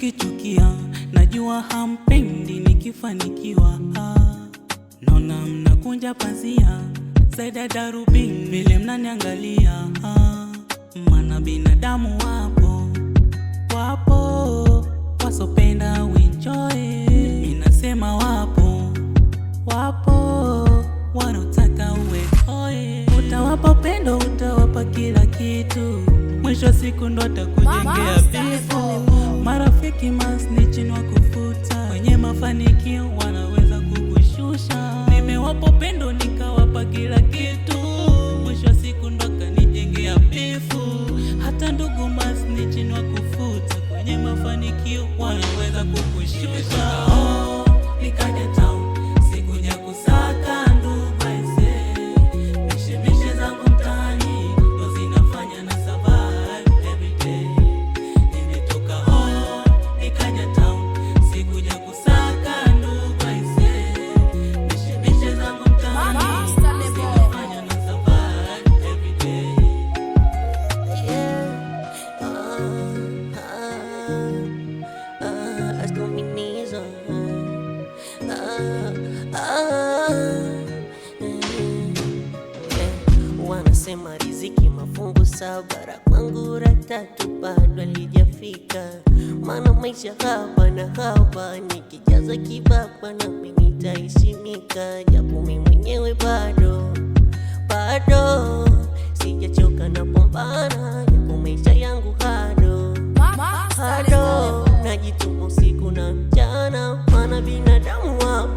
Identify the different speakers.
Speaker 1: mkichukia, najua hampendi nikifanikiwa. Naona mnakunja pazia zaidi ya darubini vile mnaniangalia. Maana binadamu wapo wasopenda uenjoy. Minasema wapo wanaotaka uwe oe. Utawapa upendo, utawapa kila kitu, mwisho siku ndo atakujengea bifu. Marafiki masnichi wa kufuta, wenye mafanikio wanaweza kukushusha. Nimewapa upendo nikawapa kila kitu, mwisho siku ndo kanijengea bifu. Hata ndugu masnichi wa kufuta, wenye mafanikio wanaweza kukushusha. Nikaja town, sikuja kusaka ndugu aise. Mishemishe zangu mtaani ndo zinafanya na survive everyday. Nimetoka home, nikaja town, sikuja kusaka ndugu aise. Mishemishe zangu mtaani ndo zinafanya na survive everyday.
Speaker 2: As combination. Wanasema riziki mafungu saba, kwangu ratatu bado alijafika. Maana maisha hapa na hapa, nikijaza kibaba na mimi nitaheshimika. Japo mimi mwenyewe bado sijachoka na pambana, japo maisha yangu hado najituma usiku na mchana. Maana binadamu wapo